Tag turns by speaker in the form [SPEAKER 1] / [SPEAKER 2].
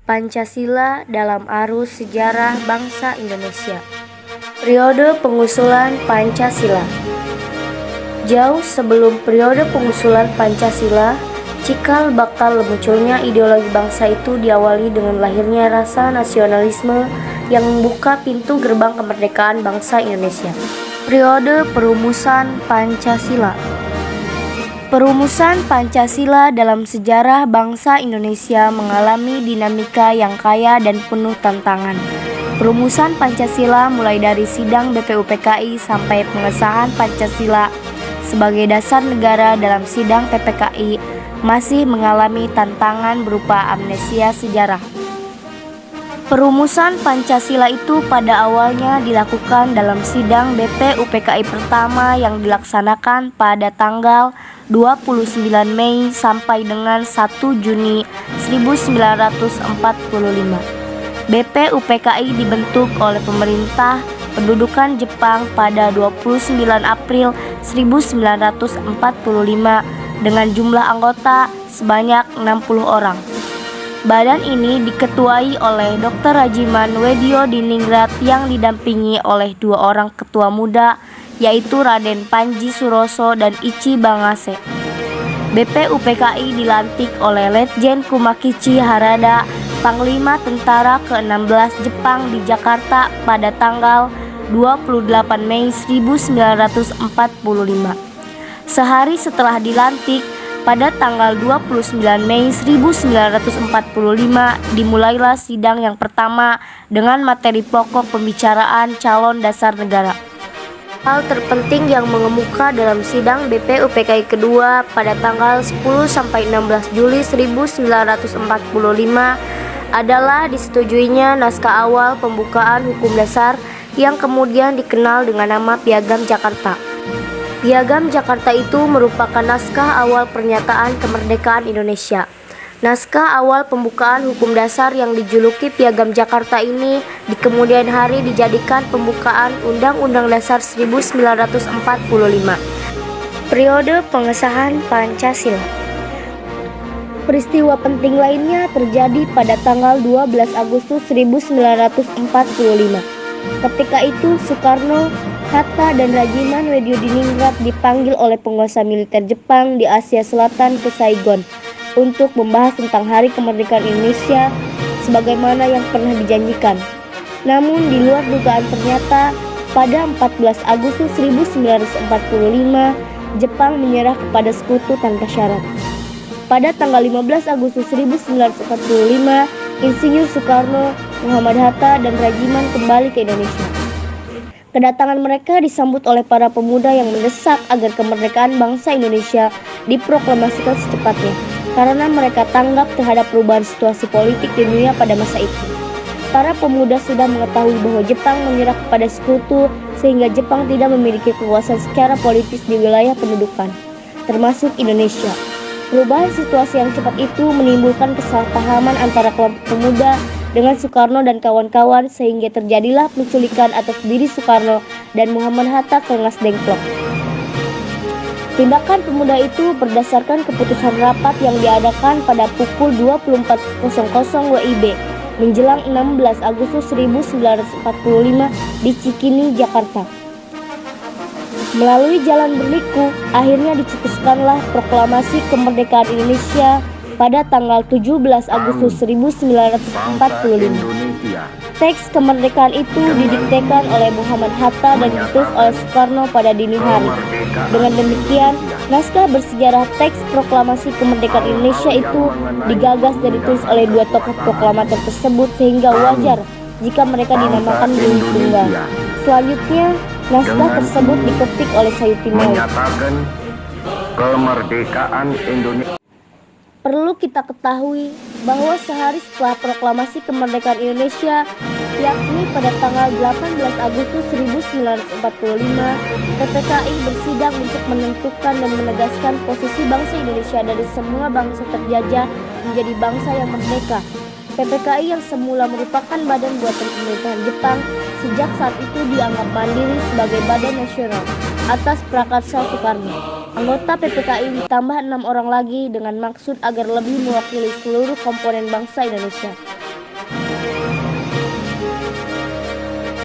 [SPEAKER 1] Pancasila dalam arus sejarah bangsa Indonesia. Periode pengusulan Pancasila. Jauh sebelum periode pengusulan Pancasila, cikal bakal munculnya ideologi bangsa itu diawali dengan lahirnya rasa nasionalisme yang membuka pintu gerbang kemerdekaan bangsa Indonesia. Periode perumusan Pancasila. Perumusan Pancasila dalam sejarah bangsa Indonesia mengalami dinamika yang kaya dan penuh tantangan. Perumusan Pancasila mulai dari sidang BPUPKI sampai pengesahan Pancasila sebagai dasar negara dalam sidang PPKI masih mengalami tantangan berupa amnesia sejarah. Perumusan Pancasila itu pada awalnya dilakukan dalam sidang BPUPKI pertama yang dilaksanakan pada tanggal 29 Mei sampai dengan 1 Juni 1945. BPUPKI dibentuk oleh pemerintah pendudukan Jepang pada 29 April 1945 dengan jumlah anggota sebanyak 60 orang. Badan ini diketuai oleh Dr. Rajiman Weddiodiningrat yang didampingi oleh dua orang ketua muda, yaitu Raden Panji Suroso dan Ichi Bangase. BPUPKI dilantik oleh Letjen Kumakichi Harada, Panglima Tentara ke-16 Jepang di Jakarta pada tanggal 28 Mei 1945. Sehari setelah dilantik, pada tanggal 29 Mei 1945 dimulailah sidang yang pertama dengan materi pokok pembicaraan calon dasar negara. Hal terpenting yang mengemuka dalam sidang BPUPKI kedua pada tanggal 10-16 Juli 1945 adalah disetujuinya naskah awal pembukaan hukum dasar yang kemudian dikenal dengan nama Piagam Jakarta. Piagam Jakarta itu merupakan naskah awal pernyataan kemerdekaan Indonesia. Naskah awal pembukaan hukum dasar yang dijuluki Piagam Jakarta ini di kemudian hari dijadikan pembukaan Undang-Undang Dasar 1945. Periode pengesahan Pancasila. Peristiwa penting lainnya terjadi pada tanggal 12 Agustus 1945. Ketika itu Soekarno, Hatta, dan Rajiman Weddiodiningrat dipanggil oleh penguasa militer Jepang di Asia Selatan ke Saigon untuk membahas tentang Hari Kemerdekaan Indonesia sebagaimana yang pernah dijanjikan. Namun di luar dugaan ternyata pada 14 Agustus 1945 Jepang menyerah kepada sekutu tanpa syarat. Pada tanggal 15 Agustus 1945 Insinyur Soekarno, Muhammad Hatta, dan Rajiman kembali ke Indonesia. Kedatangan mereka disambut oleh para pemuda yang mendesak agar kemerdekaan bangsa Indonesia diproklamasikan secepatnya, karena mereka tanggap terhadap perubahan situasi politik di dunia pada masa itu. Para pemuda sudah mengetahui bahwa Jepang menyerah kepada sekutu sehingga Jepang tidak memiliki kekuasaan secara politis di wilayah pendudukan, termasuk Indonesia. Perubahan situasi yang cepat itu menimbulkan kesalahpahaman antara kelompok pemuda dengan Soekarno dan kawan-kawan sehingga terjadilah penculikan atas diri Soekarno dan Muhammad Hatta ke Rengas Dengklok. Tindakan pemuda itu berdasarkan keputusan rapat yang diadakan pada pukul 24.00 WIB menjelang 16 Agustus 1945 di Cikini, Jakarta. Melalui jalan berliku, akhirnya dicetuskanlah proklamasi kemerdekaan Indonesia pada tanggal 17 Agustus 1945. Teks kemerdekaan itu didiktekan oleh Muhammad Hatta dan ditulis oleh Soekarno pada dini hari. Dengan demikian, naskah bersejarah teks proklamasi kemerdekaan Indonesia itu digagas dan ditulis oleh dua tokoh proklamator tersebut sehingga wajar jika mereka dinamakan Bumi Tunggal. Selanjutnya, naskah tersebut diketik oleh Sayuti Maut.
[SPEAKER 2] Kemerdekaan Indonesia.
[SPEAKER 1] Perlu kita ketahui bahwa sehari setelah proklamasi kemerdekaan Indonesia, yakni pada tanggal 18 Agustus 1945, PPKI bersidang untuk menentukan dan menegaskan posisi bangsa Indonesia dari semua bangsa terjajah menjadi bangsa yang merdeka. PPKI yang semula merupakan badan buatan pemerintahan Jepang, sejak saat itu dianggap mandiri sebagai badan nasional atas prakarsa Soekarno. Anggota PPKI ditambah 6 orang lagi dengan maksud agar lebih mewakili seluruh komponen bangsa Indonesia.